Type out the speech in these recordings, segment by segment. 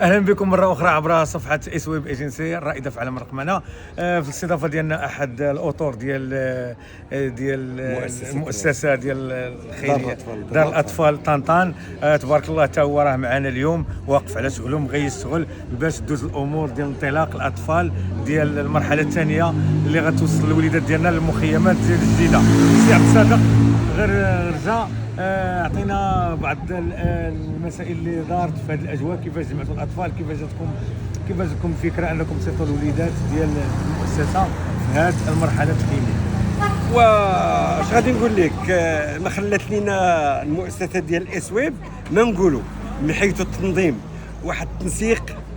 اهلا بكم مره اخرى عبر صفحه اسويب ايجنسي الرائده في عالم الرقمنه. في الاستضافه ديالنا احد الاطر ديال المؤسسه ديال الخيريه دار الاطفال طنطان. تبارك الله حتى هو راه معنا اليوم واقف على شغله مغي يشتغل باش تدوز الامور ديال انطلاق الاطفال ديال المرحله الثانيه اللي غتوصل الوليدات ديالنا للمخيمات ديال الجديده. سي عبد الصادق غير رجع اعطينا بعض المسائل اللي دارت في هذه الاجواء، كيفاش جمعتوا الاطفال، كيفاش جاتكم فكره انكم تصيفطوا الوليدات ديال المؤسسه في هذه المرحله التقييميه. واش غادي نقول لك، ما خلات لينا المؤسسه ديال اسويب ما نقولوا من حيث التنظيم واحد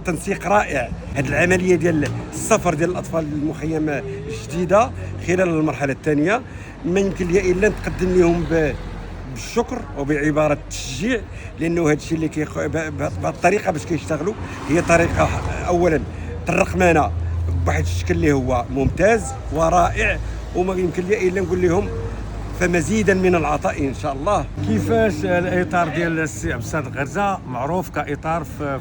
تنسيق رائع. هذه العمليه ديال السفر ديال الاطفال للمخيم الجديده خلال المرحله الثانيه ما يمكن لي الا نتقدم لهم بالشكر وبعباره التشجيع، لانه هذا الشيء اللي بهذه الطريقه باش كيشتغلوا هي طريقه اولا الرقمنه بواحد الشكل اللي هو ممتاز ورائع، وما يمكن لي الا نقول لهم فمزيدا من العطاء ان شاء الله. كيفاش الاطار ديال السي عبد الصادق غرزه معروف كاطار في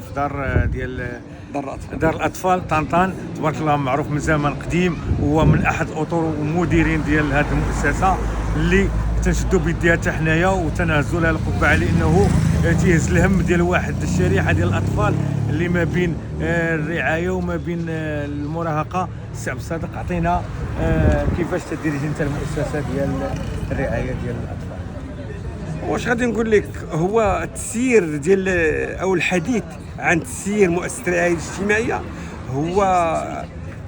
دار الاطفال طنطان، تبارك الله معروف من زمن قديم، وهو من احد الاطر والمديرين ديال هذه المؤسسه اللي تنشدوا بيديها حتى حنايا وتنهزوا لها القبعه، لانه تيهز الهم ديال واحد الشريحه ديال الاطفال اللي ما بين الرعايه وما بين المراهقه. السي عبد الصادق عطينا كيفاش تديري انت المؤسسه ديال الرعايه ديال الاطفال. واش غادي نقول لك، هو التسيير ديال او الحديث عن تسيير مؤسسه الرعايه الاجتماعيه هو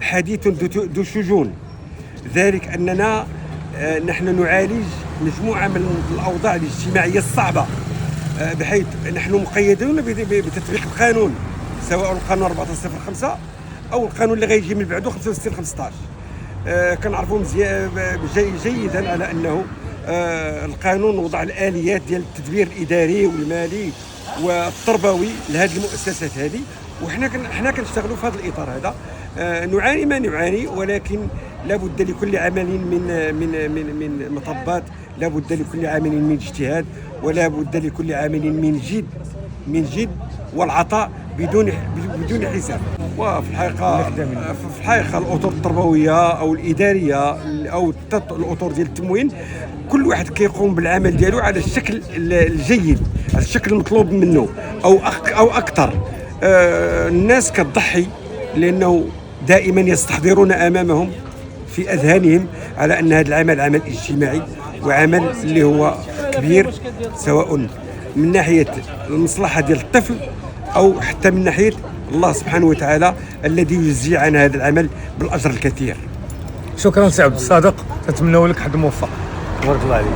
حديث ذو شجون، ذلك اننا نحن نعالج مجموعه من الاوضاع الاجتماعيه الصعبه، بحيث نحن مقيدون بتطبيق القانون، سواء القانون 1405 او القانون اللي غيجي من بعده 65/15. كنعرفوا جيدا على انه القانون وضع الاليات ديال التدبير الاداري والمالي والتربوي لهذه المؤسسات هذه، وحنا كنشتغلوا في هذا الاطار هذا. نعاني ما نعاني، ولكن لابد لكل عمل من مطبات، لابد لكل عمل من اجتهاد، ولا بد لكل عمل من جد والعطاء بدون حساب. وفي الحقيقه الاطر التربويه او الاداريه او الاطر ديال التموين، كل واحد كيقوم بالعمل ديالو على الشكل الجيد، على الشكل المطلوب منه او اكثر. الناس كتضحي لانه دائما يستحضرون امامهم في اذهانهم على ان هذا العمل عمل اجتماعي وعمل اللي هو كبير، سواء من ناحيه المصلحه ديال الطفل او حتى من ناحيه الله سبحانه وتعالى الذي يجزي عن هذا العمل بالاجر الكثير. شكرا سي عبد الصادق، نتمنى لك حد موفق. بارك الله عليك.